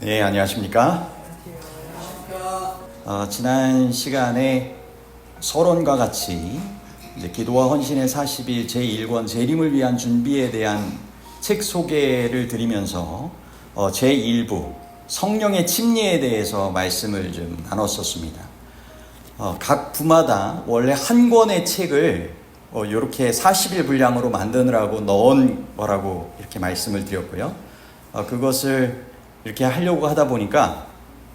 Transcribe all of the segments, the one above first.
네, 안녕하십니까? 지난 시간에 서론과 같이 이제 기도와 헌신의 40일 제1권 재림을 위한 준비에 대한 책 소개를 드리면서 제1부 성령의 침례에 대해서 말씀을 좀 나눴었습니다. 각 부마다 원래 한 권의 책을 이렇게 40일 분량으로 만드느라고 넣은 거라고 이렇게 말씀을 드렸고요. 그것을 이렇게 하려고 하다 보니까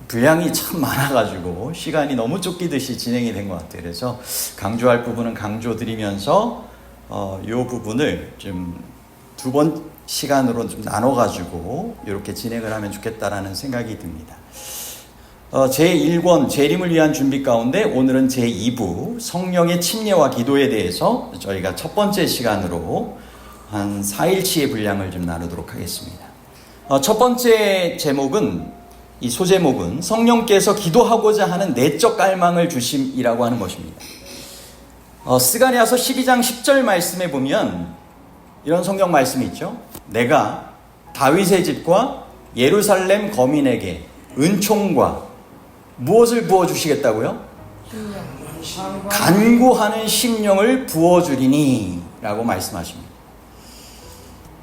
분량이 참 많아가지고 시간이 너무 쫓기듯이 진행이 된 것 같아요. 그래서 강조할 부분은 강조드리면서 이 부분을 좀 두 번 시간으로 좀 나눠가지고 이렇게 진행을 하면 좋겠다라는 생각이 듭니다. 제1권 재림을 위한 준비 가운데 오늘은 제2부 성령의 침례와 기도에 대해서 저희가 첫 번째 시간으로 한 4일치의 분량을 좀 나누도록 하겠습니다. 첫 번째 제목은, 이 소제목은 성령께서 기도하고자 하는 내적 갈망을 주심이라고 하는 것입니다. 스가랴서 12장 10절 말씀에 보면 이런 성경 말씀이 있죠. 내가 다윗의 집과 예루살렘 거민에게 은총과 무엇을 부어주시겠다고요? 간구하는 심령을 부어주리니 라고 말씀하십니다.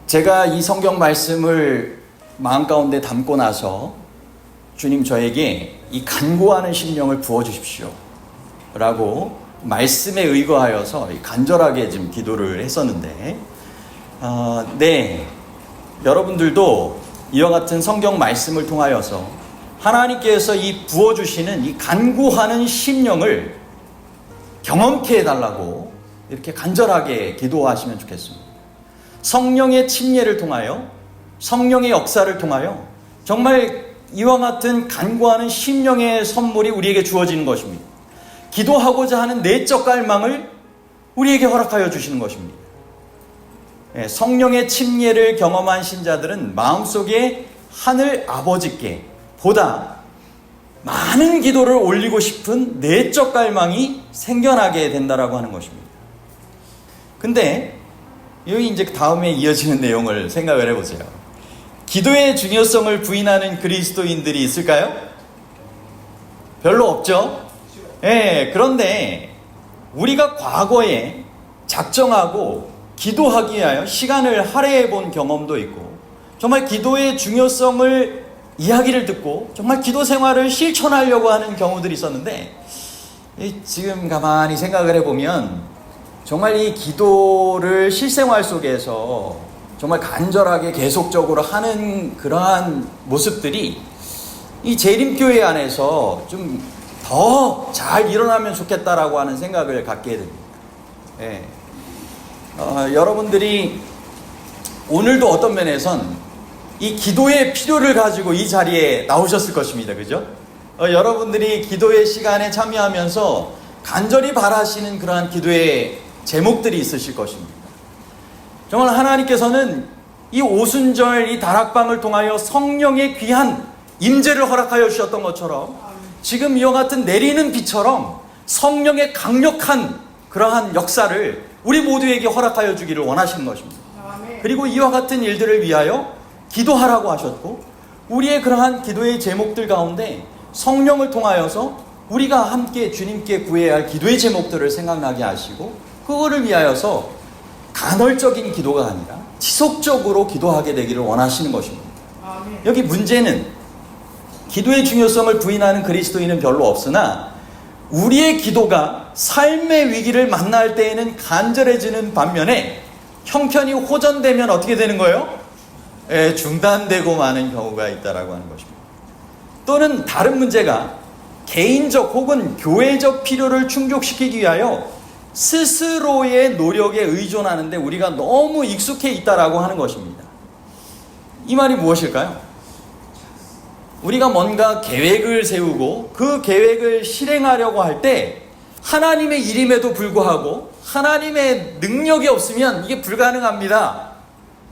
제가 이 성경 말씀을 마음 가운데 담고 나서 주님 저에게 이 간구하는 심령을 부어주십시오 라고 말씀에 의거하여서 간절하게 좀 기도를 했었는데 네, 여러분들도 이와 같은 성경 말씀을 통하여서 하나님께서 이 부어주시는 이 간구하는 심령을 경험케 해달라고 이렇게 간절하게 기도하시면 좋겠습니다. 성령의 침례를 통하여, 성령의 역사를 통하여 정말 이와 같은 간구하는 심령의 선물이 우리에게 주어지는 것입니다. 기도하고자 하는 내적 갈망을 우리에게 허락하여 주시는 것입니다. 성령의 침례를 경험한 신자들은 마음속에 하늘 아버지께 보다 많은 기도를 올리고 싶은 내적 갈망이 생겨나게 된다라고 하는 것입니다. 근데 여기 이제 다음에 이어지는 내용을 생각을 해보세요. 기도의 중요성을 부인하는 그리스도인들이 있을까요? 별로 없죠? 그런데 우리가 과거에 작정하고 기도하기 위하여 시간을 할애해 본 경험도 있고, 정말 기도의 중요성을 이야기를 듣고 정말 기도 생활을 실천하려고 하는 경우들이 있었는데, 지금 가만히 생각을 해보면 정말 이 기도를 실생활 속에서 정말 간절하게 계속적으로 하는 그러한 모습들이 이 재림교회 안에서 좀 더 잘 일어나면 좋겠다라고 하는 생각을 갖게 됩니다. 여러분들이 오늘도 어떤 면에선 이 기도의 필요를 가지고 이 자리에 나오셨을 것입니다. 그죠? 여러분들이 기도의 시간에 참여하면서 간절히 바라시는 그러한 기도의 제목들이 있으실 것입니다. 정말 하나님께서는 이 오순절 이 다락방을 통하여 성령의 귀한 임재를 허락하여 주셨던 것처럼 지금 이와 같은 내리는 비처럼 성령의 강력한 그러한 역사를 우리 모두에게 허락하여 주기를 원하시는 것입니다. 그리고 이와 같은 일들을 위하여 기도하라고 하셨고, 우리의 그러한 기도의 제목들 가운데 성령을 통하여서 우리가 함께 주님께 구해야 할 기도의 제목들을 생각나게 하시고, 그거를 위하여서 간헐적인 기도가 아니라 지속적으로 기도하게 되기를 원하시는 것입니다. 여기 문제는 기도의 중요성을 부인하는 그리스도인은 별로 없으나 우리의 기도가 삶의 위기를 만날 때에는 간절해지는 반면에 형편이 호전되면 어떻게 되는 거예요? 중단되고 마는 경우가 있다라고 하는 것입니다. 또는 다른 문제가 개인적 혹은 교회적 필요를 충족시키기 위하여 스스로의 노력에 의존하는데 우리가 너무 익숙해 있다라고 하는 것입니다. 이 말이 무엇일까요? 우리가 뭔가 계획을 세우고 그 계획을 실행하려고 할 때 하나님의 일임에도 불구하고 하나님의 능력이 없으면 이게 불가능합니다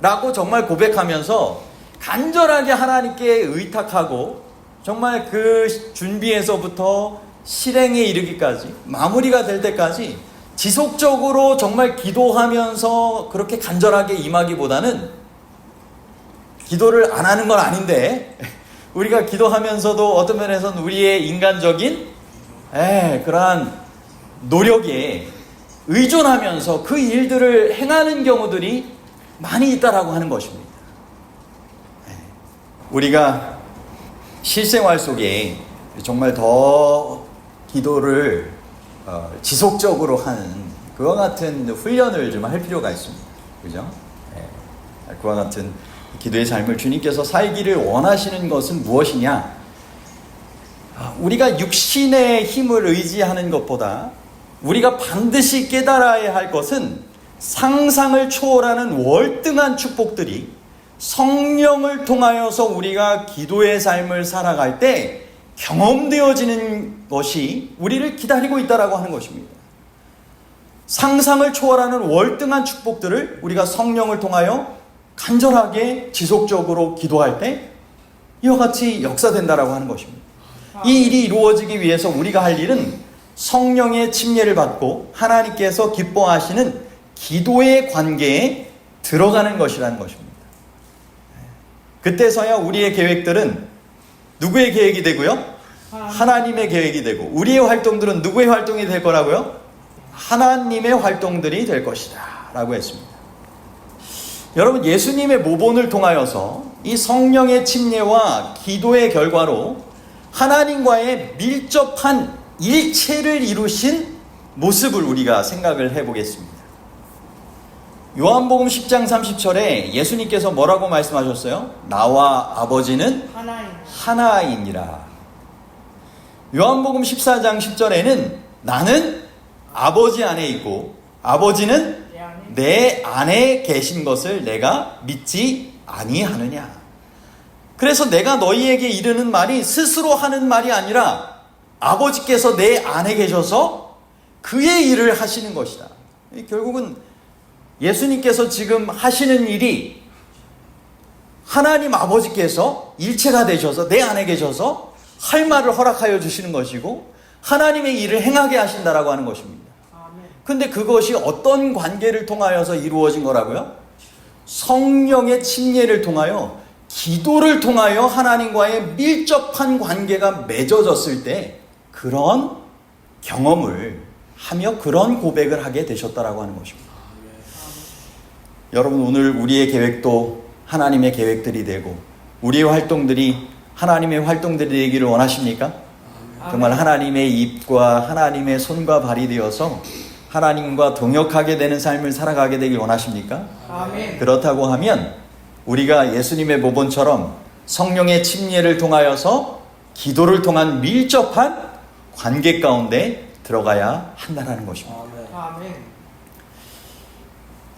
라고 정말 고백하면서 간절하게 하나님께 의탁하고 정말 그 준비에서부터 실행에 이르기까지 마무리가 될 때까지 지속적으로 정말 기도하면서 그렇게 간절하게 임하기보다는 기도를 안 하는 건 아닌데 우리가 기도하면서도 어떤 면에서는 우리의 인간적인 그러한 노력에 의존하면서 그 일들을 행하는 경우들이 많이 있다라고 하는 것입니다. 우리가 실생활 속에 정말 더 기도를 지속적으로 하는 그와 같은 훈련을 좀 할 필요가 있습니다. 그죠? 그와 같은 기도의 삶을 주님께서 살기를 원하시는 것은 무엇이냐? 우리가 육신의 힘을 의지하는 것보다 우리가 반드시 깨달아야 할 것은 상상을 초월하는 월등한 축복들이 성령을 통하여서 우리가 기도의 삶을 살아갈 때 경험되어지는 것이 우리를 기다리고 있다라고 하는 것입니다. 상상을 초월하는 월등한 축복들을 우리가 성령을 통하여 간절하게 지속적으로 기도할 때 이와 같이 역사된다라고 하는 것입니다. 이 일이 이루어지기 위해서 우리가 할 일은 성령의 침례를 받고 하나님께서 기뻐하시는 기도의 관계에 들어가는 것이라는 것입니다. 그때서야 우리의 계획들은 누구의 계획이 되고요? 하나님의 계획이 되고, 우리의 활동들은 누구의 활동이 될 거라고요? 하나님의 활동들이 될 것이다 라고 했습니다. 여러분, 예수님의 모본을 통하여서 이 성령의 침례와 기도의 결과로 하나님과의 밀접한 일체를 이루신 모습을 우리가 생각을 해보겠습니다. 요한복음 10장 30절에 예수님께서 뭐라고 말씀하셨어요? 나와 아버지는 하나이니라. 요한복음 14장 10절에는 나는 아버지 안에 있고 아버지는 내 안에 계신 것을 내가 믿지 아니하느냐. 그래서 내가 너희에게 이르는 말이 스스로 하는 말이 아니라 아버지께서 내 안에 계셔서 그의 일을 하시는 것이다. 결국은 예수님께서 지금 하시는 일이 하나님 아버지께서 일체가 되셔서 내 안에 계셔서 할 말을 허락하여 주시는 것이고 하나님의 일을 행하게 하신다라고 하는 것입니다. 근데 그것이 어떤 관계를 통하여서 이루어진 거라고요? 성령의 침례를 통하여, 기도를 통하여 하나님과의 밀접한 관계가 맺어졌을 때 그런 경험을 하며 그런 고백을 하게 되셨다라고 하는 것입니다. 여러분, 오늘 우리의 계획도 하나님의 계획들이 되고 우리의 활동들이 하나님의 활동들이 되기를 원하십니까? 정말 하나님의 입과 하나님의 손과 발이 되어서 하나님과 동역하게 되는 삶을 살아가게 되길 원하십니까? 아멘. 그렇다고 하면 우리가 예수님의 모본처럼 성령의 침례를 통하여서 기도를 통한 밀접한 관계 가운데 들어가야 한다는 것입니다. 아멘.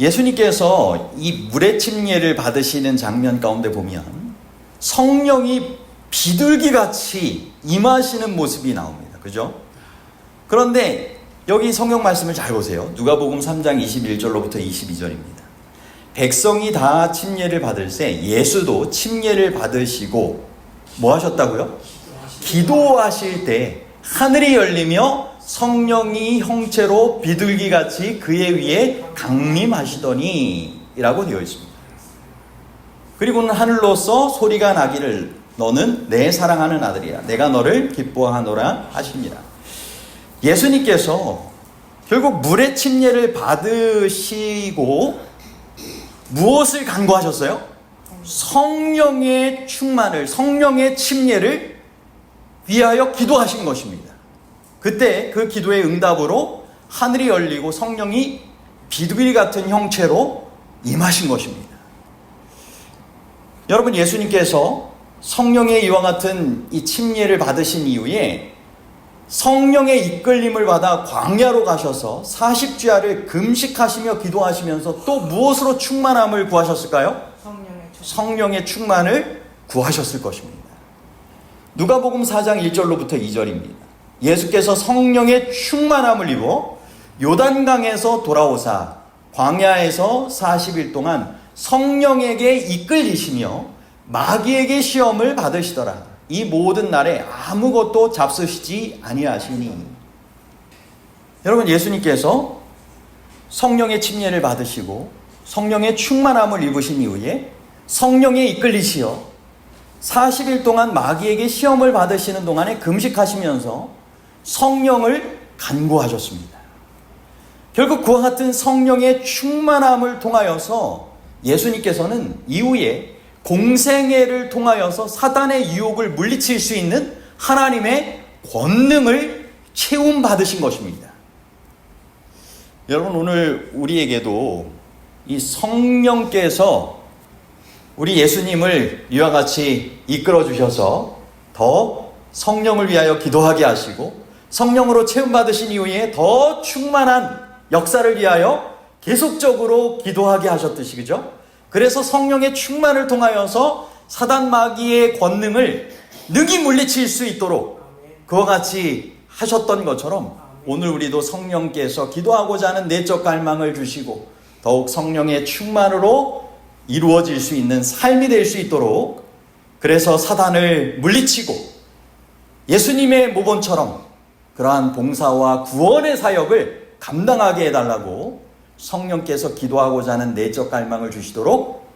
예수님께서 이 물의 침례를 받으시는 장면 가운데 보면 성령이 비둘기같이 임하시는 모습이 나옵니다. 그죠? 그런데 여기 성경 말씀을 잘 보세요. 누가복음 3장 21절로부터 22절입니다. 백성이 다 침례를 받을새 예수도 침례를 받으시고 뭐 하셨다고요? 기도하실 때 하늘이 열리며 성령이 형체로 비둘기같이 그의 위에 강림하시더니 라고 되어 있습니다. 그리고는 하늘로서 소리가 나기를 너는 내 사랑하는 아들이야 내가 너를 기뻐하노라 하십니다. 예수님께서 결국 물의 침례를 받으시고 무엇을 간구하셨어요? 성령의 충만을, 성령의 침례를 위하여 기도하신 것입니다. 그때 그 기도의 응답으로 하늘이 열리고 성령이 비둘기 같은 형체로 임하신 것입니다. 여러분, 예수님께서 성령의 이와 같은 이 침례를 받으신 이후에 성령의 이끌림을 받아 광야로 가셔서 40주야를 금식하시며 기도하시면서 또 무엇으로 충만함을 구하셨을까요? 성령의 충만을 구하셨을 것입니다. 누가복음 4장 1절로부터 2절입니다. 예수께서 성령의 충만함을 입어 요단강에서 돌아오사 광야에서 40일 동안 성령에게 이끌리시며 마귀에게 시험을 받으시더라. 이 모든 날에 아무것도 잡수시지 아니하시니. 여러분, 예수님께서 성령의 침례를 받으시고 성령의 충만함을 입으신 이후에 성령에 이끌리시어 40일 동안 마귀에게 시험을 받으시는 동안에 금식하시면서 성령을 간구하셨습니다. 결국 그와 같은 성령의 충만함을 통하여서 예수님께서는 이후에 공생애를 통하여서 사단의 유혹을 물리칠 수 있는 하나님의 권능을 체험받으신 것입니다. 여러분, 오늘 우리에게도 이 성령께서 우리 예수님을 이와 같이 이끌어 주셔서 더 성령을 위하여 기도하게 하시고 성령으로 체험받으신 이후에 더 충만한 역사를 위하여 계속적으로 기도하게 하셨듯이, 그죠? 그래서 성령의 충만을 통하여서 사단 마귀의 권능을 능히 물리칠 수 있도록 그와 같이 하셨던 것처럼 오늘 우리도 성령께서 기도하고자 하는 내적 갈망을 주시고 더욱 성령의 충만으로 이루어질 수 있는 삶이 될 수 있도록, 그래서 사단을 물리치고 예수님의 모본처럼 그러한 봉사와 구원의 사역을 감당하게 해달라고 성령께서 기도하고자 하는 내적 갈망을 주시도록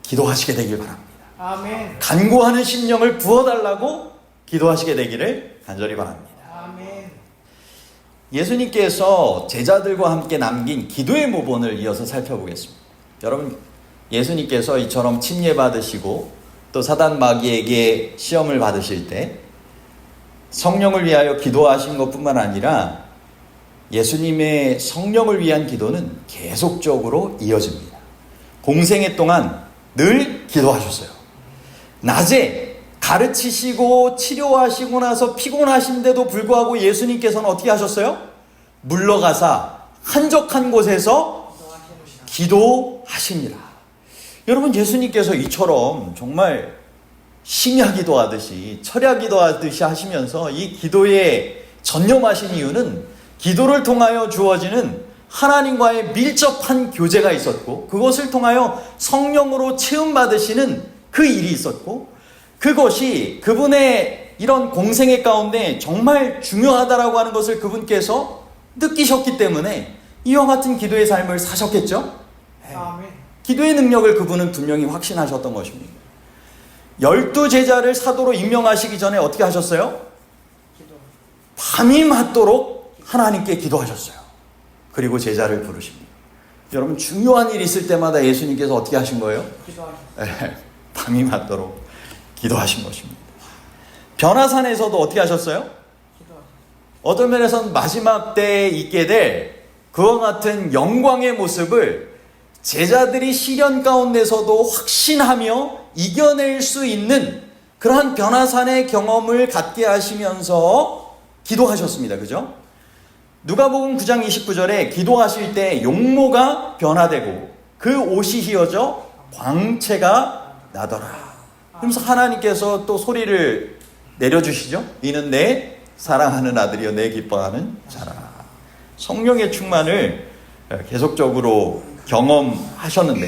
기도하시게 되길 바랍니다. 아멘. 간구하는 심령을 부어달라고 기도하시게 되기를 간절히 바랍니다. 아멘. 예수님께서 제자들과 함께 남긴 기도의 모본을 이어서 살펴보겠습니다. 여러분, 예수님께서 이처럼 침례 받으시고 또 사단 마귀에게 시험을 받으실 때 성령을 위하여 기도하신 것뿐만 아니라 예수님의 성령을 위한 기도는 계속적으로 이어집니다. 공생애 동안 늘 기도하셨어요. 낮에 가르치시고 치료하시고 나서 피곤하신데도 불구하고 예수님께서는 어떻게 하셨어요? 물러가사 한적한 곳에서 기도하시니라. 여러분, 예수님께서 이처럼 정말 심야 기도하듯이 철야 기도하듯이 하시면서 이 기도에 전념하신 이유는 기도를 통하여 주어지는 하나님과의 밀접한 교제가 있었고 그것을 통하여 성령으로 체험받으시는 그 일이 있었고 그것이 그분의 이런 공생애 가운데 정말 중요하다라고 하는 것을 그분께서 느끼셨기 때문에 이와 같은 기도의 삶을 사셨겠죠? 아멘. 기도의 능력을 그분은 분명히 확신하셨던 것입니다. 12제자를 사도로 임명하시기 전에 어떻게 하셨어요? 기도. 밤이 맞도록 하나님께 기도하셨어요. 그리고 제자를 부르십니다. 여러분, 중요한 일이 있을 때마다 예수님께서 어떻게 하신 거예요? 기도하셨어요. 밤이 맞도록 기도하신 것입니다. 변화산에서도 어떻게 하셨어요? 기도하셨어요. 어떤 면에서는 마지막 때에 있게 될 그와 같은 영광의 모습을 제자들이 시련 가운데서도 확신하며 이겨낼 수 있는 그러한 변화산의 경험을 갖게 하시면서 기도하셨습니다. 그죠? 누가복음 9장 29절에 기도하실 때 용모가 변화되고 그 옷이 휘어져 광채가 나더라. 그러면서 하나님께서 또 소리를 내려주시죠. 이는 내 사랑하는 아들이여 내 기뻐하는 자라. 성령의 충만을 계속적으로 경험하셨는데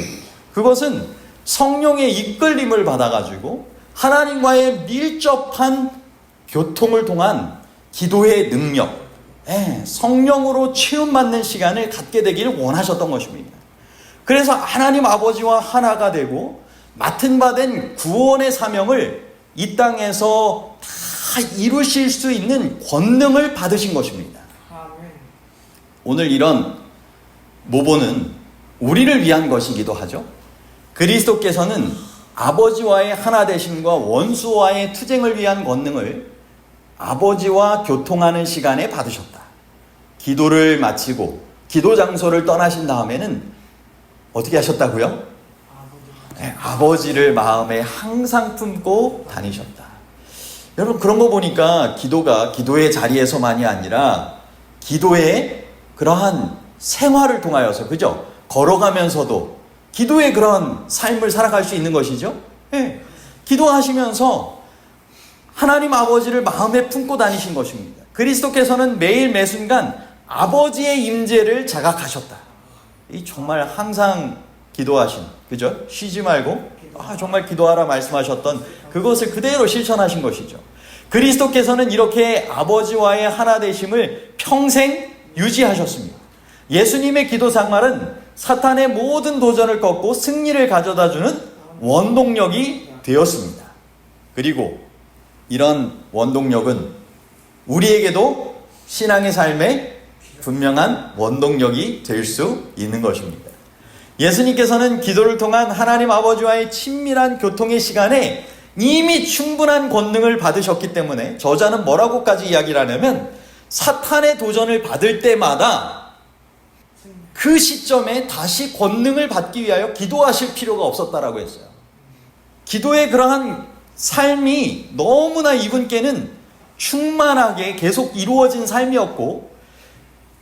그것은 성령의 이끌림을 받아가지고 하나님과의 밀접한 교통을 통한 기도의 능력, 성령으로 체험받는 시간을 갖게 되기를 원하셨던 것입니다. 그래서 하나님 아버지와 하나가 되고 맡은 바 된 구원의 사명을 이 땅에서 다 이루실 수 있는 권능을 받으신 것입니다. 아멘. 오늘 이런 모본은 우리를 위한 것이기도 하죠. 그리스도께서는 아버지와의 하나 되심과 원수와의 투쟁을 위한 권능을 아버지와 교통하는 시간에 받으셨다. 기도를 마치고 기도 장소를 떠나신 다음에는 어떻게 하셨다고요? 아버지를 마음에 항상 품고 다니셨다. 여러분, 그런 거 보니까 기도가 기도의 자리에서만이 아니라 기도의 그러한 생활을 통하여서, 그죠? 걸어가면서도 기도의 그런 삶을 살아갈 수 있는 것이죠. 기도하시면서 하나님 아버지를 마음에 품고 다니신 것입니다. 그리스도께서는 매일 매순간 아버지의 임재를 자각하셨다. 이 정말 항상 기도하신, 그죠? 쉬지 말고 정말 기도하라 말씀하셨던 그것을 그대로 실천하신 것이죠. 그리스도께서는 이렇게 아버지와의 하나 되심을 평생 유지하셨습니다. 예수님의 기도 생활은 사탄의 모든 도전을 꺾고 승리를 가져다주는 원동력이 되었습니다. 그리고 이런 원동력은 우리에게도 신앙의 삶에 분명한 원동력이 될 수 있는 것입니다. 예수님께서는 기도를 통한 하나님 아버지와의 친밀한 교통의 시간에 이미 충분한 권능을 받으셨기 때문에 저자는 뭐라고까지 이야기를 하냐면 사탄의 도전을 받을 때마다 그 시점에 다시 권능을 받기 위하여 기도하실 필요가 없었다라고 했어요. 기도의 그러한 삶이 너무나 이분께는 충만하게 계속 이루어진 삶이었고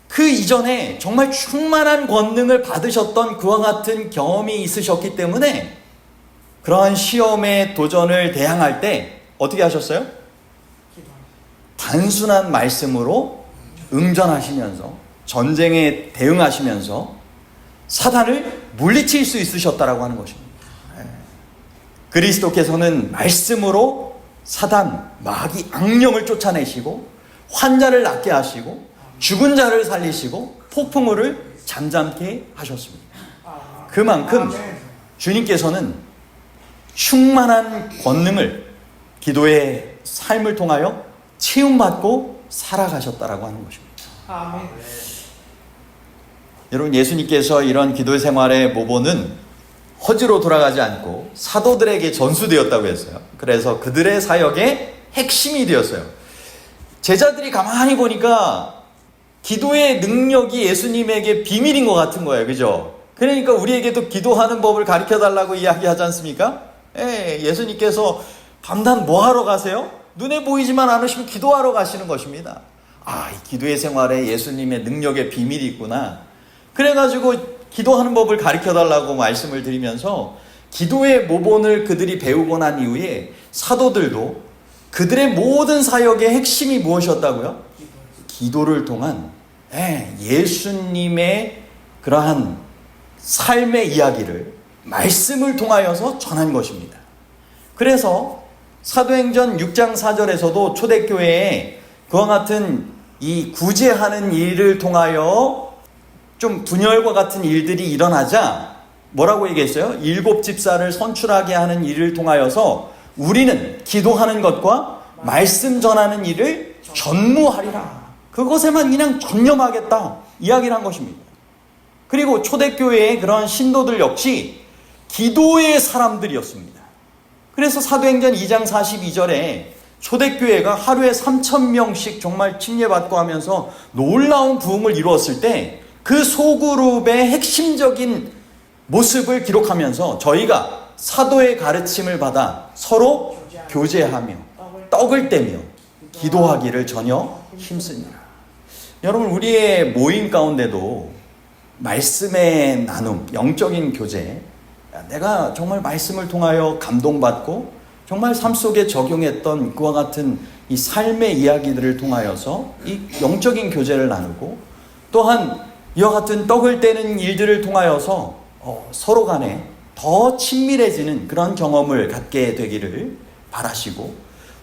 그 이전에 정말 충만한 권능을 받으셨던 그와 같은 경험이 있으셨기 때문에 그러한 시험의 도전을 대항할 때 어떻게 하셨어요? 단순한 말씀으로 응전하시면서 전쟁에 대응하시면서 사단을 물리칠 수 있으셨다라고 하는 것입니다. 그리스도께서는 말씀으로 사단, 마귀, 악령을 쫓아내시고 환자를 낫게 하시고 죽은 자를 살리시고 폭풍우를 잠잠케 하셨습니다. 그만큼 주님께서는 충만한 권능을 기도의 삶을 통하여 체험받고 살아가셨다라고 하는 것입니다. 아멘. 여러분, 예수님께서 이런 기도 생활의 모본은 허지로 돌아가지 않고 사도들에게 전수되었다고 했어요. 그래서 그들의 사역의 핵심이 되었어요. 제자들이 가만히 보니까 기도의 능력이 예수님에게 비밀인 것 같은 거예요. 그죠? 그러니까 우리에게도 기도하는 법을 가르쳐달라고 이야기하지 않습니까? 예수님께서 밤낮 뭐 하러 가세요? 눈에 보이지만 않으시면 기도하러 가시는 것입니다. 이 기도의 생활에 예수님의 능력의 비밀이 있구나. 그래가지고 기도하는 법을 가르쳐달라고 말씀을 드리면서 기도의 모본을 그들이 배우고 난 이후에 사도들도 그들의 모든 사역의 핵심이 무엇이었다고요? 기도를 통한 예수님의 그러한 삶의 이야기를 말씀을 통하여서 전한 것입니다. 그래서 사도행전 6장 4절에서도 초대교회에 그와 같은 이 구제하는 일을 통하여 좀 분열과 같은 일들이 일어나자 뭐라고 얘기했어요? 7 집사를 선출하게 하는 일을 통하여서 우리는 기도하는 것과 말씀 전하는 일을 전무하리라. 그것에만 그냥 전념하겠다 이야기를 한 것입니다. 그리고 초대교회의 그런 신도들 역시 기도의 사람들이었습니다. 그래서 사도행전 2장 42절에 초대교회가 하루에 3,000명씩 정말 침례받고 하면서 놀라운 부흥을 이루었을 때 그 소그룹의 핵심적인 모습을 기록하면서 저희가 사도의 가르침을 받아 서로 교제하며 떡을 떼며 기도하기를 전혀 힘쓰니라. 여러분, 우리의 모임 가운데도 말씀의 나눔, 영적인 교제, 내가 정말 말씀을 통하여 감동받고 정말 삶 속에 적용했던 그와 같은 이 삶의 이야기들을 통하여서 이 영적인 교제를 나누고 또한 이와 같은 떡을 떼는 일들을 통하여서 서로 간에 더 친밀해지는 그런 경험을 갖게 되기를 바라시고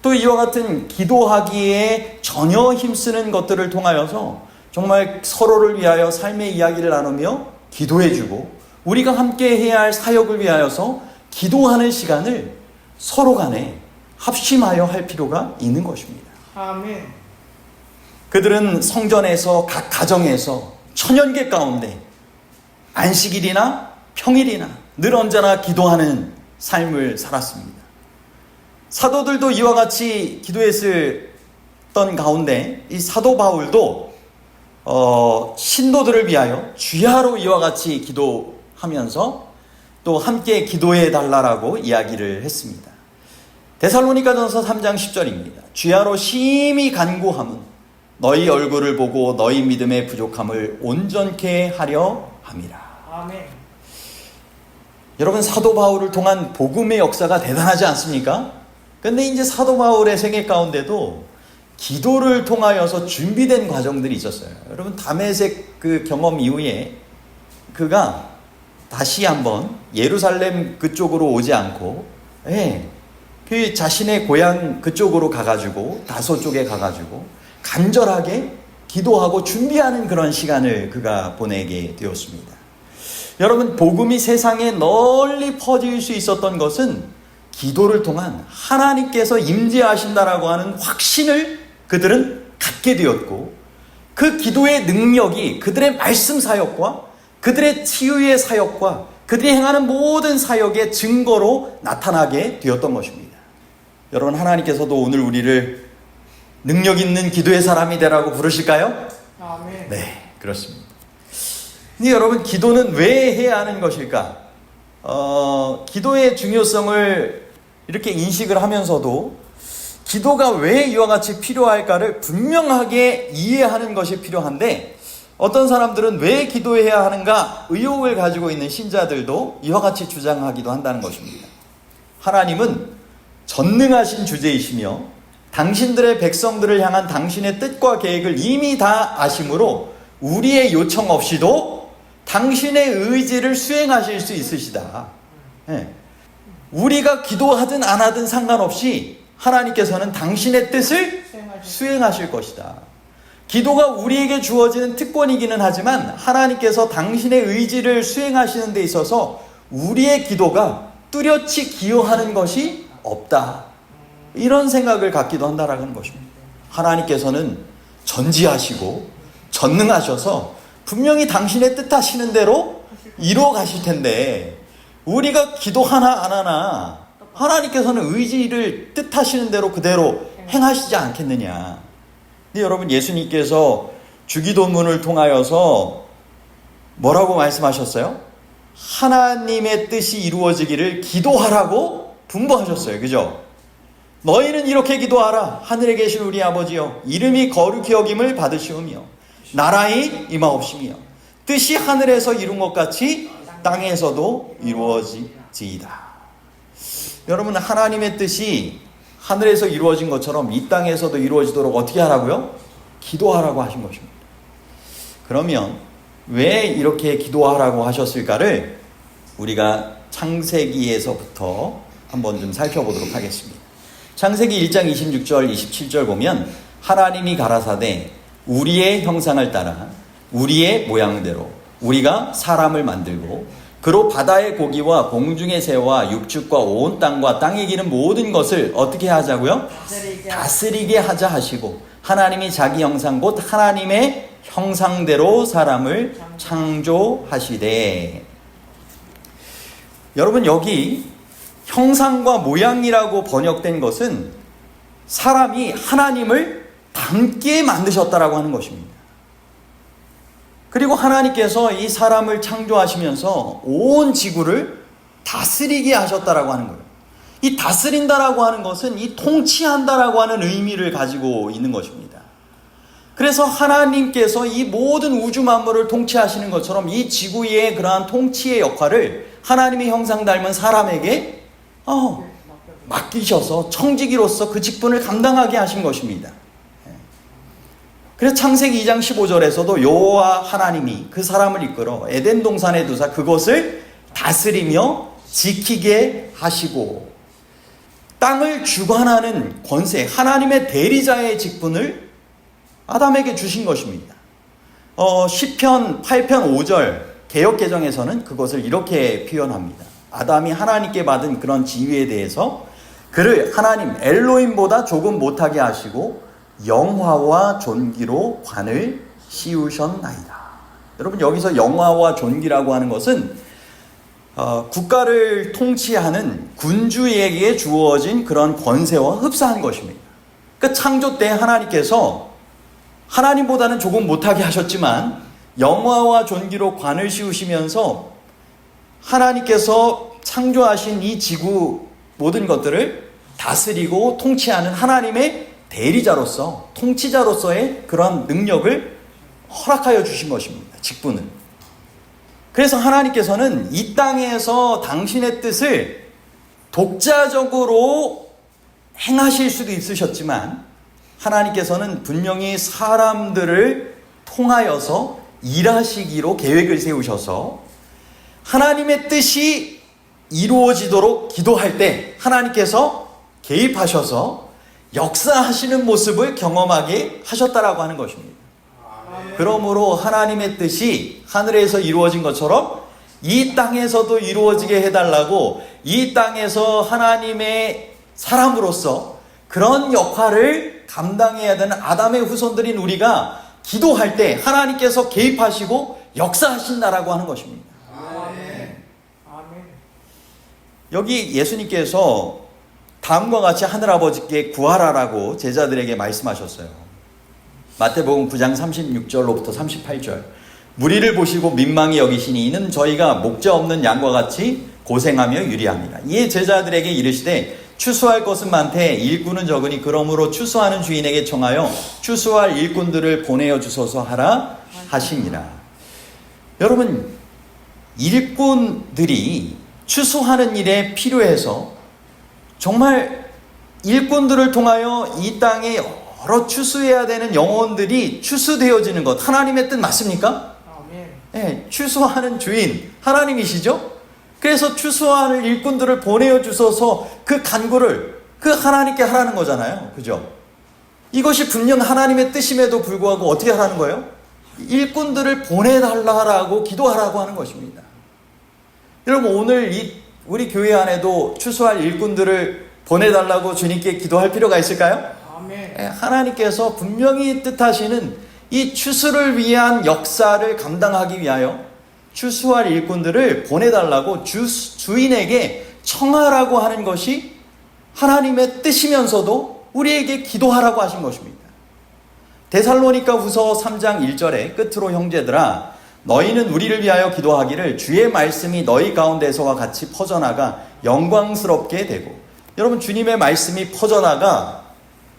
또 이와 같은 기도하기에 전혀 힘쓰는 것들을 통하여서 정말 서로를 위하여 삶의 이야기를 나누며 기도해주고 우리가 함께 해야 할 사역을 위하여서 기도하는 시간을 서로 간에 합심하여 할 필요가 있는 것입니다. 아멘. 그들은 성전에서 각 가정에서 천연계 가운데 안식일이나 평일이나 늘 언제나 기도하는 삶을 살았습니다. 사도들도 이와 같이 기도했던 가운데 이 사도 바울도 신도들을 위하여 주야로 이와 같이 기도하면서 또 함께 기도해 달라라고 이야기를 했습니다. 데살로니가전서 3장 10절입니다. 주야로 심히 간구함은 너희 얼굴을 보고 너희 믿음의 부족함을 온전케 하려 함이라. 아멘. 여러분, 사도 바울을 통한 복음의 역사가 대단하지 않습니까? 근데 이제 사도 바울의 생애 가운데도 기도를 통하여서 준비된 과정들이 있었어요. 여러분, 다메섹 그 경험 이후에 그가 다시 한번 예루살렘 그쪽으로 오지 않고 그 자신의 고향 그쪽으로 가가지고 다소 쪽에 가가지고 간절하게 기도하고 준비하는 그런 시간을 그가 보내게 되었습니다. 여러분, 복음이 세상에 널리 퍼질 수 있었던 것은 기도를 통한 하나님께서 임재하신다라고 하는 확신을 그들은 갖게 되었고, 그 기도의 능력이 그들의 말씀 사역과 그들의 치유의 사역과 그들이 행하는 모든 사역의 증거로 나타나게 되었던 것입니다. 여러분, 하나님께서도 오늘 우리를 능력 있는 기도의 사람이 되라고 부르실까요? 아멘. 네, 그렇습니다. 근데 여러분, 기도는 왜 해야 하는 것일까? 기도의 중요성을 이렇게 인식을 하면서도 기도가 왜 이와 같이 필요할까를 분명하게 이해하는 것이 필요한데, 어떤 사람들은 왜 기도해야 하는가 의혹을 가지고 있는 신자들도 이와 같이 주장하기도 한다는 것입니다. 하나님은 전능하신 주제이시며 당신들의 백성들을 향한 당신의 뜻과 계획을 이미 다 아심으로 우리의 요청 없이도 당신의 의지를 수행하실 수 있으시다. 우리가 기도하든 안 하든 상관없이 하나님께서는 당신의 뜻을 수행하실 것이다. 기도가 우리에게 주어지는 특권이기는 하지만 하나님께서 당신의 의지를 수행하시는 데 있어서 우리의 기도가 뚜렷이 기여하는 것이 없다. 이런 생각을 갖기도 한다라는 것입니다. 하나님께서는 전지하시고 전능하셔서 분명히 당신의 뜻하시는 대로 이루어 가실 텐데, 우리가 기도 하나 안 하나 하나님께서는 의지를 뜻하시는 대로 그대로 행하시지 않겠느냐. 근데 여러분, 예수님께서 주기도문을 통하여서 뭐라고 말씀하셨어요? 하나님의 뜻이 이루어지기를 기도하라고 분부하셨어요. 그죠? 너희는 이렇게 기도하라. 하늘에 계신 우리 아버지여, 이름이 거룩히 여김을 받으시오며 나라의 임하옵시며 뜻이 하늘에서 이룬 것 같이 땅에서도 이루어지이다. 여러분, 하나님의 뜻이 하늘에서 이루어진 것처럼 이 땅에서도 이루어지도록 어떻게 하라고요? 기도하라고 하신 것입니다. 그러면 왜 이렇게 기도하라고 하셨을까를 우리가 창세기에서부터 한번 좀 살펴보도록 하겠습니다. 창세기 1장 26절 27절 보면, 하나님이 가라사대 우리의 형상을 따라 우리의 모양대로 우리가 사람을 만들고 그로 바다의 고기와 공중의 새와 육축과 온 땅과 땅에 기는 모든 것을 어떻게 하자고요? 다스리게 하자 하시고, 하나님이 자기 형상 곧 하나님의 형상대로 사람을 창조하시되. 여러분, 여기 형상과 모양이라고 번역된 것은 사람이 하나님을 닮게 만드셨다라고 하는 것입니다. 그리고 하나님께서 이 사람을 창조하시면서 온 지구를 다스리게 하셨다라고 하는 거예요. 이 다스린다라고 하는 것은 이 통치한다라고 하는 의미를 가지고 있는 것입니다. 그래서 하나님께서 이 모든 우주 만물을 통치하시는 것처럼 이 지구의 그러한 통치의 역할을 하나님의 형상 닮은 사람에게 맡기셔서 청지기로서 그 직분을 감당하게 하신 것입니다. 그래서 창세기 2장 15절에서도 여호와 하나님이 그 사람을 이끌어 에덴 동산에 두사 그것을 다스리며 지키게 하시고, 땅을 주관하는 권세, 하나님의 대리자의 직분을 아담에게 주신 것입니다. 시편 8편 5절 개역개정에서는 그것을 이렇게 표현합니다. 아담이 하나님께 받은 그런 지위에 대해서 그를 하나님 엘로힘보다 조금 못하게 하시고 영화와 존귀로 관을 씌우셨나이다. 여러분, 여기서 영화와 존귀라고 하는 것은 국가를 통치하는 군주에게 주어진 그런 권세와 흡사한 것입니다. 그러니까 창조 때 하나님께서 하나님보다는 조금 못하게 하셨지만 영화와 존귀로 관을 씌우시면서 하나님께서 창조하신 이 지구 모든 것들을 다스리고 통치하는 하나님의 대리자로서, 통치자로서의 그런 능력을 허락하여 주신 것입니다. 직분은. 그래서 하나님께서는 이 땅에서 당신의 뜻을 독자적으로 행하실 수도 있으셨지만, 하나님께서는 분명히 사람들을 통하여서 일하시기로 계획을 세우셔서 하나님의 뜻이 이루어지도록 기도할 때 하나님께서 개입하셔서 역사하시는 모습을 경험하게 하셨다라고 하는 것입니다. 그러므로 하나님의 뜻이 하늘에서 이루어진 것처럼 이 땅에서도 이루어지게 해달라고 이 땅에서 하나님의 사람으로서 그런 역할을 감당해야 되는 아담의 후손들인 우리가 기도할 때 하나님께서 개입하시고 역사하신다라고 하는 것입니다. 아멘. 아멘. 여기 예수님께서 다음과 같이 하늘아버지께 구하라라고 제자들에게 말씀하셨어요. 마태복음 9장 36절로부터 38절. 무리를 보시고 민망히 여기시니 이는 저희가 목자 없는 양과 같이 고생하며 유리합니다. 이에 제자들에게 이르시되 추수할 것은 많되 일꾼은 적으니 그러므로 추수하는 주인에게 청하여 추수할 일꾼들을 보내어 주소서 하라 하십니다. 여러분, 일꾼들이 추수하는 일에 필요해서 정말 일꾼들을 통하여 이 땅에 여러 추수해야 되는 영혼들이 추수되어지는 것, 하나님의 뜻 맞습니까? 아멘. 네, 추수하는 주인 하나님이시죠? 그래서 추수하는 일꾼들을 보내어 주셔서 그 간구를 그 하나님께 하라는 거잖아요. 그죠? 이것이 분명 하나님의 뜻임에도 불구하고 어떻게 하라는 거예요? 일꾼들을 보내달라고 기도하라고 하는 것입니다. 여러분, 오늘 우리 교회 안에도 추수할 일꾼들을 보내달라고 주님께 기도할 필요가 있을까요? 아멘. 하나님께서 분명히 뜻하시는 이 추수를 위한 역사를 감당하기 위하여 추수할 일꾼들을 보내달라고 주인에게 청하라고 하는 것이 하나님의 뜻이면서도 우리에게 기도하라고 하신 것입니다. 데살로니가 후서 3장 1절에 끝으로 형제들아 너희는 우리를 위하여 기도하기를 주의 말씀이 너희 가운데서와 같이 퍼져나가 영광스럽게 되고, 여러분, 주님의 말씀이 퍼져나가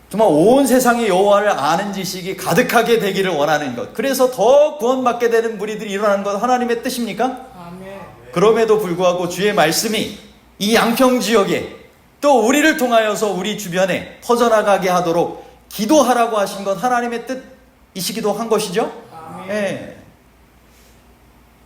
정말 온 세상의 여호와를 아는 지식이 가득하게 되기를 원하는 것, 그래서 더 구원받게 되는 무리들이 일어나는 것 하나님의 뜻입니까? 아멘. 그럼에도 불구하고 주의 말씀이 이 양평 지역에 또 우리를 통하여서 우리 주변에 퍼져나가게 하도록 기도하라고 하신 것 하나님의 뜻이시기도 한 것이죠. 아멘. 네.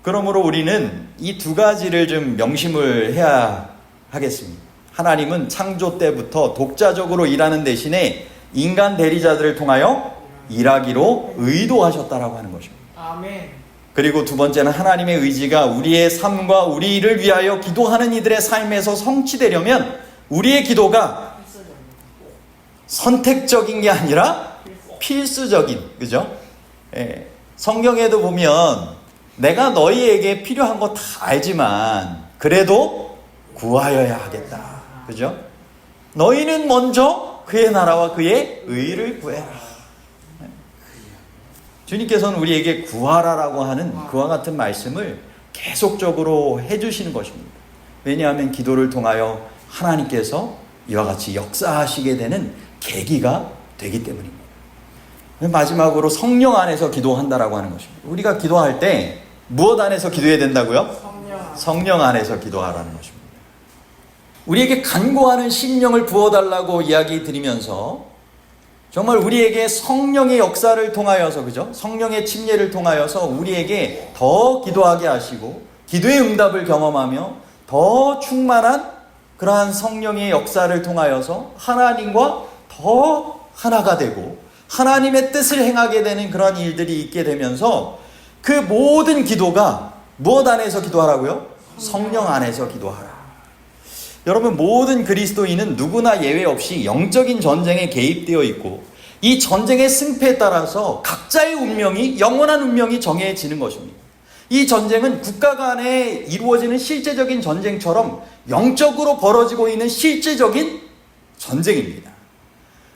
그러므로 우리는 이 두 가지를 좀 명심을 해야 하겠습니다. 하나님은 창조 때부터 독자적으로 일하는 대신에 인간 대리자들을 통하여 일하기로 의도하셨다라고 하는 것입니다. 아멘. 그리고 두 번째는 하나님의 의지가 우리의 삶과 우리를 위하여 기도하는 이들의 삶에서 성취되려면 우리의 기도가 선택적인 게 아니라 필수적인, 그죠? 예, 성경에도 보면 내가 너희에게 필요한 거 다 알지만 그래도 구하여야 하겠다, 그죠? 너희는 먼저 그의 나라와 그의 의를 구해라. 주님께서는 우리에게 구하라라고 하는 그와 같은 말씀을 계속적으로 해주시는 것입니다. 왜냐하면 기도를 통하여 하나님께서 이와 같이 역사하시게 되는 계기가 되기 때문입니다. 마지막으로 성령 안에서 기도한다라고 하는 것입니다. 우리가 기도할 때 무엇 안에서 기도해야 된다고요? 성령 안에서 기도하라는 것입니다. 우리에게 간구하는 심령을 부어달라고 이야기 드리면서 정말 우리에게 성령의 역사를 통하여서, 그죠? 성령의 침례를 통하여서 우리에게 더 기도하게 하시고 기도의 응답을 경험하며 더 충만한 그러한 성령의 역사를 통하여서 하나님과 더 하나가 되고 하나님의 뜻을 행하게 되는 그런 일들이 있게 되면서 그 모든 기도가 무엇 안에서 기도하라고요? 성령 안에서 기도하라. 여러분, 모든 그리스도인은 누구나 예외 없이 영적인 전쟁에 개입되어 있고 이 전쟁의 승패에 따라서 각자의 운명이, 영원한 운명이 정해지는 것입니다. 이 전쟁은 국가 간에 이루어지는 실제적인 전쟁처럼 영적으로 벌어지고 있는 실제적인 전쟁입니다.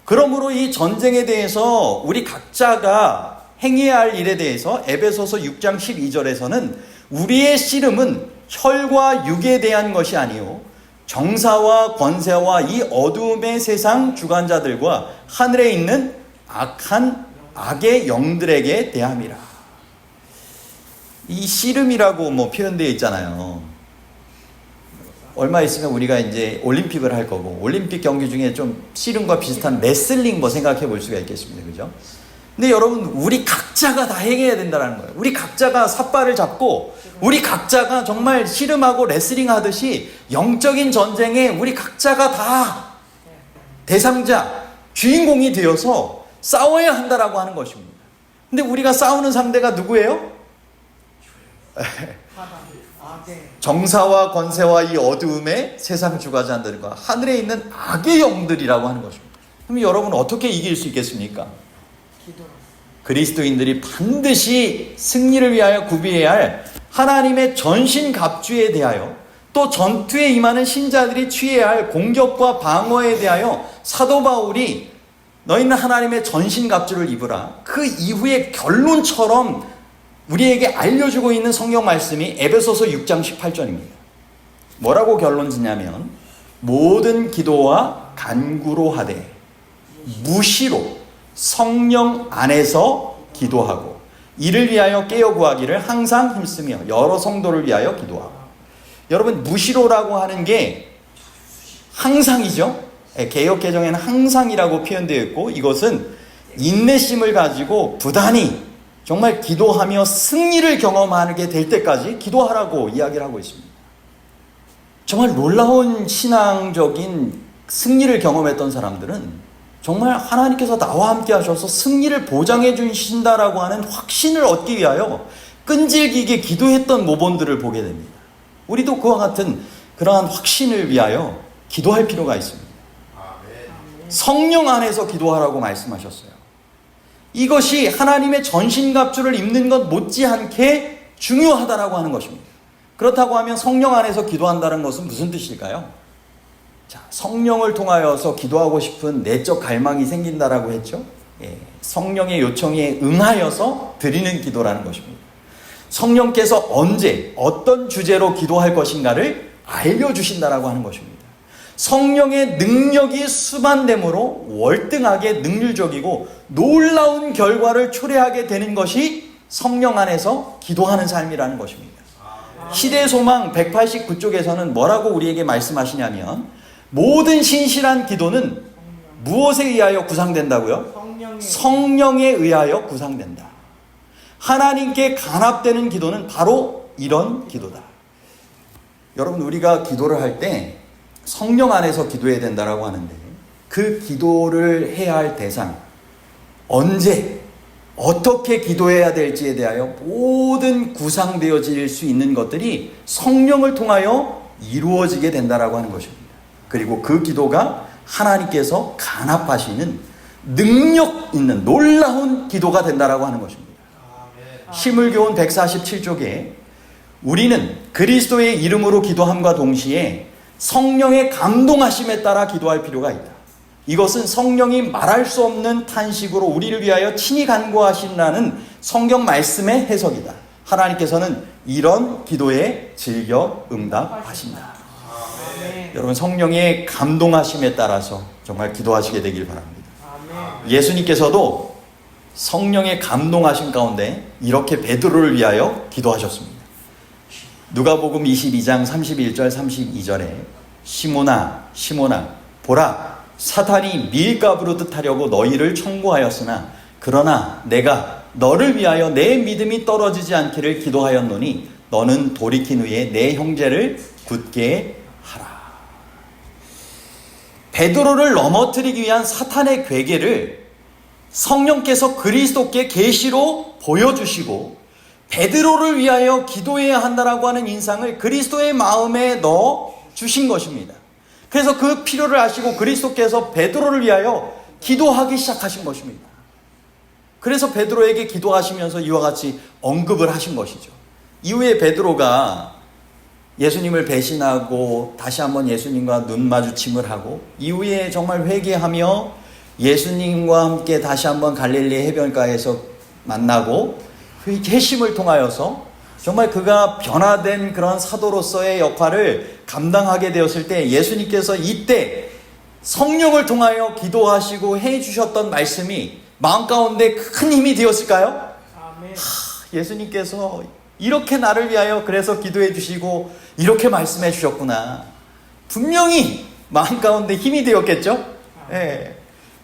그러므로 이 전쟁에 대해서 우리 각자가 행해야 할 일에 대해서 에베소서 6장 12절에서는 우리의 씨름은 혈과 육에 대한 것이 아니요 정사와 권세와 이 어두움의 세상 주관자들과 하늘에 있는 악한 악의 영들에게 대함이라. 이 씨름이라고 표현되어 있잖아요. 얼마 있으면 우리가 이제 올림픽을 할 거고, 올림픽 경기 중에 좀 씨름과 비슷한 레슬링 생각해 볼 수가 있겠습니다. 그죠? 근데 여러분, 우리 각자가 다 행해야 된다는 거예요. 우리 각자가 삿발을 잡고 우리 각자가 정말 씨름하고 레슬링 하듯이 영적인 전쟁에 우리 각자가 다 대상자, 주인공이 되어서 싸워야 한다라고 하는 것입니다. 근데 우리가 싸우는 상대가 누구예요? 아멘. 정사와 권세와 이 어두움에 세상 주관하지 않는 것, 하늘에 있는 악의 영들이라고 하는 것입니다. 그럼 여러분 어떻게 이길 수 있겠습니까? 기도로. 그리스도인들이 반드시 승리를 위하여 구비해야 할 하나님의 전신갑주에 대하여, 또 전투에 임하는 신자들이 취해야 할 공격과 방어에 대하여 사도 바울이 너희는 하나님의 전신갑주를 입으라, 그 이후의 결론처럼 우리에게 알려주고 있는 성경 말씀이 에베소서 6장 18절입니다. 뭐라고 결론 짓냐면, 모든 기도와 간구로 하되 무시로 성령 안에서 기도하고 이를 위하여 깨어 구하기를 항상 힘쓰며 여러 성도를 위하여 기도하고. 여러분, 무시로라고 하는 게 항상이죠. 개역개정에는 항상이라고 표현되어 있고, 이것은 인내심을 가지고 부단히 정말 기도하며 승리를 경험하게 될 때까지 기도하라고 이야기를 하고 있습니다. 정말 놀라운 신앙적인 승리를 경험했던 사람들은 정말 하나님께서 나와 함께 하셔서 승리를 보장해 주신다라고 하는 확신을 얻기 위하여 끈질기게 기도했던 모범들을 보게 됩니다. 우리도 그와 같은 그러한 확신을 위하여 기도할 필요가 있습니다. 성령 안에서 기도하라고 말씀하셨어요. 이것이 하나님의 전신갑주를 입는 것 못지않게 중요하다라고 하는 것입니다. 그렇다고 하면 성령 안에서 기도한다는 것은 무슨 뜻일까요? 자, 성령을 통하여서 기도하고 싶은 내적 갈망이 생긴다라고 했죠. 성령의 요청에 응하여서 드리는 기도라는 것입니다. 성령께서 언제 어떤 주제로 기도할 것인가를 알려주신다라고 하는 것입니다. 성령의 능력이 수반됨으로 월등하게 능률적이고 놀라운 결과를 초래하게 되는 것이 성령 안에서 기도하는 삶이라는 것입니다. 시대소망 189쪽에서는 뭐라고 우리에게 말씀하시냐면, 모든 신실한 기도는 무엇에 의하여 구상된다고요? 성령에 의하여 구상된다. 하나님께 간합되는 기도는 바로 이런 기도다. 여러분, 우리가 기도를 할 때 성령 안에서 기도해야 된다라고 하는데, 그 기도를 해야 할 대상, 언제 어떻게 기도해야 될지에 대하여 모든 구상되어질 수 있는 것들이 성령을 통하여 이루어지게 된다라고 하는 것입니다. 그리고 그 기도가 하나님께서 간합하시는 능력 있는 놀라운 기도가 된다라고 하는 것입니다. 시물교훈 147쪽에 우리는 그리스도의 이름으로 기도함과 동시에 성령의 감동하심에 따라 기도할 필요가 있다. 이것은 성령이 말할 수 없는 탄식으로 우리를 위하여 친히 간구하신다는 성경 말씀의 해석이다. 하나님께서는 이런 기도에 즐겨 응답하신다. 여러분, 성령의 감동하심에 따라서 정말 기도하시게 되길 바랍니다. 예수님께서도 성령의 감동하심 가운데 이렇게 베드로를 위하여 기도하셨습니다. 누가복음 22장 31절 32절에 시몬아 시몬아 보라, 사탄이 밀가부로 뜻하려고 너희를 청구하였으나 그러나 내가 너를 위하여 내 믿음이 떨어지지 않기를 기도하였노니 너는 돌이킨 후에 내 형제를 굳게 하라. 베드로를 넘어뜨리기 위한 사탄의 괴계를 성령께서 그리스도께 계시로 보여주시고, 베드로를 위하여 기도해야 한다라고 하는 인상을 그리스도의 마음에 넣어 주신 것입니다. 그래서 그 필요를 아시고 그리스도께서 베드로를 위하여 기도하기 시작하신 것입니다. 그래서 베드로에게 기도하시면서 이와 같이 언급을 하신 것이죠. 이후에 베드로가 예수님을 배신하고 다시 한번 예수님과 눈 마주침을 하고, 이후에 정말 회개하며 예수님과 함께 다시 한번 갈릴리 해변가에서 만나고 회심을 통하여서 정말 그가 변화된 그런 사도로서의 역할을 감당하게 되었을 때, 예수님께서 이때 성령을 통하여 기도하시고 해주셨던 말씀이 마음 가운데 큰 힘이 되었을까요? 아멘. 예수님께서 이렇게 나를 위하여 그래서 기도해 주시고 이렇게 말씀해 주셨구나. 분명히 마음 가운데 힘이 되었겠죠? 예.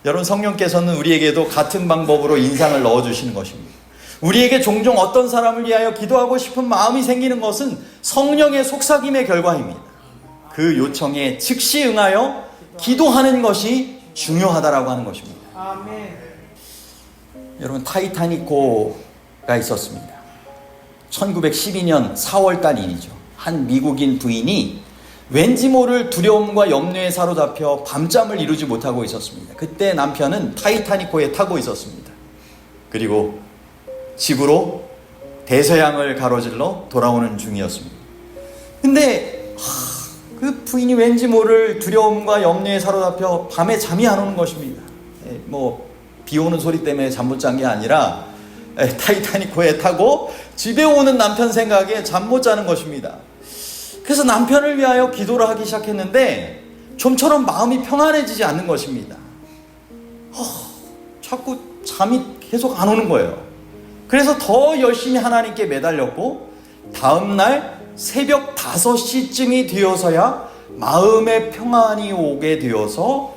여러분, 성령께서는 우리에게도 같은 방법으로 인상을 넣어주시는 것입니다. 우리에게 종종 어떤 사람을 위하여 기도하고 싶은 마음이 생기는 것은 성령의 속삭임의 결과입니다. 그 요청에 즉시 응하여 기도하는 것이 중요하다라고 하는 것입니다. 아멘. 여러분, 타이타닉호가 있었습니다. 1912년 4월달 일이죠. 한 미국인 부인이 왠지 모를 두려움과 염려에 사로잡혀 밤잠을 이루지 못하고 있었습니다. 그때 남편은 타이타닉호에 타고 있었습니다. 그리고 집으로 대서양을 가로질러 돌아오는 중이었습니다. 근데 그 부인이 왠지 모를 두려움과 염려에 사로잡혀 밤에 잠이 안 오는 것입니다. 비 오는 소리 때문에 잠 못 잔 게 아니라 타이타닉호에 타고 집에 오는 남편 생각에 잠 못 자는 것입니다. 그래서 남편을 위하여 기도를 하기 시작했는데 좀처럼 마음이 평안해지지 않는 것입니다. 자꾸 잠이 계속 안 오는 거예요. 그래서 더 열심히 하나님께 매달렸고 다음날 새벽 5시쯤이 되어서야 마음의 평안이 오게 되어서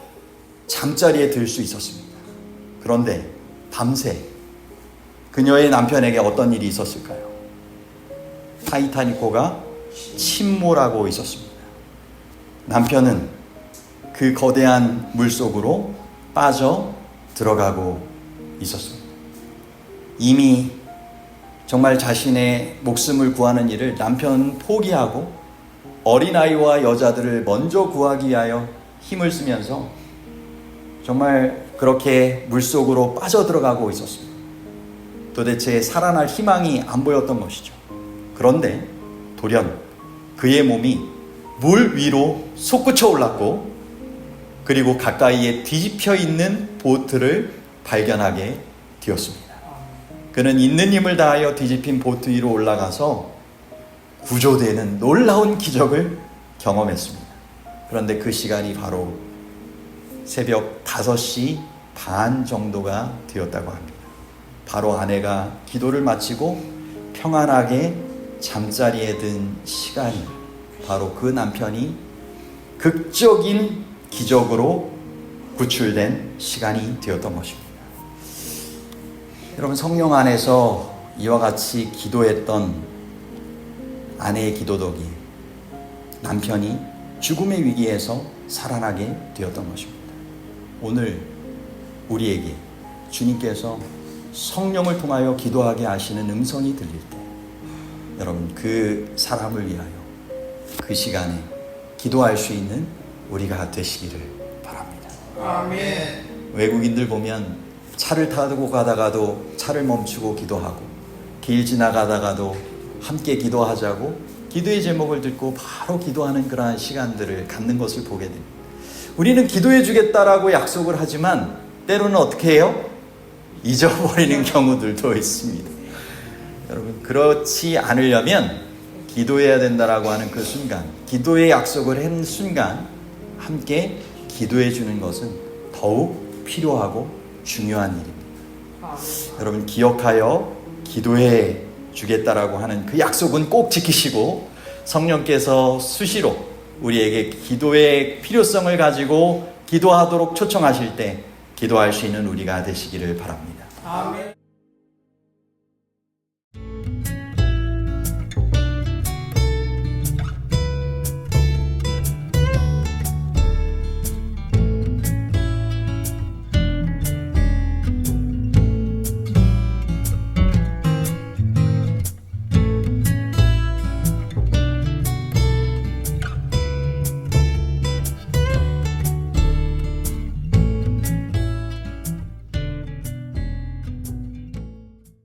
잠자리에 들 수 있었습니다. 그런데 밤새 그녀의 남편에게 어떤 일이 있었을까요? 타이타닉호가 침몰하고 있었습니다. 남편은 그 거대한 물속으로 빠져 들어가고 있었습니다. 이미 정말 자신의 목숨을 구하는 일을 남편은 포기하고 어린아이와 여자들을 먼저 구하기 위하여 힘을 쓰면서 정말 그렇게 물속으로 빠져 들어가고 있었습니다. 도대체 살아날 희망이 안 보였던 것이죠. 그런데 돌연 그의 몸이 물 위로 솟구쳐 올랐고 그리고 가까이에 뒤집혀 있는 보트를 발견하게 되었습니다. 그는 있는 힘을 다하여 뒤집힌 보트 위로 올라가서 구조되는 놀라운 기적을 경험했습니다. 그런데 그 시간이 바로 새벽 5시 반 정도가 되었다고 합니다. 바로 아내가 기도를 마치고 평안하게 잠자리에 든 시간이 바로 그 남편이 극적인 기적으로 구출된 시간이 되었던 것입니다. 여러분, 성령 안에서 이와 같이 기도했던 아내의 기도 덕에 남편이 죽음의 위기에서 살아나게 되었던 것입니다. 오늘 우리에게 주님께서 성령을 통하여 기도하게 하시는 음성이 들릴 때 여러분, 그 사람을 위하여 그 시간에 기도할 수 있는 우리가 되시기를 바랍니다. 아멘. 외국인들 보면 차를 타고 가다가도 차를 멈추고 기도하고 길 지나가다가도 함께 기도하자고 기도의 제목을 듣고 바로 기도하는 그러한 시간들을 갖는 것을 보게 됩니다. 우리는 기도해 주겠다라고 약속을 하지만 때로는 어떻게 해요? 잊어버리는 경우들도 있습니다. 여러분, 그렇지 않으려면 기도해야 된다라고 하는 그 순간, 기도의 약속을 한 순간 함께 기도해 주는 것은 더욱 필요하고 중요한 일입니다. 여러분, 기억하여 기도해 주겠다라고 하는 그 약속은 꼭 지키시고 성령께서 수시로 우리에게 기도의 필요성을 가지고 기도하도록 초청하실 때 기도할 수 있는 우리가 되시기를 바랍니다. 아멘.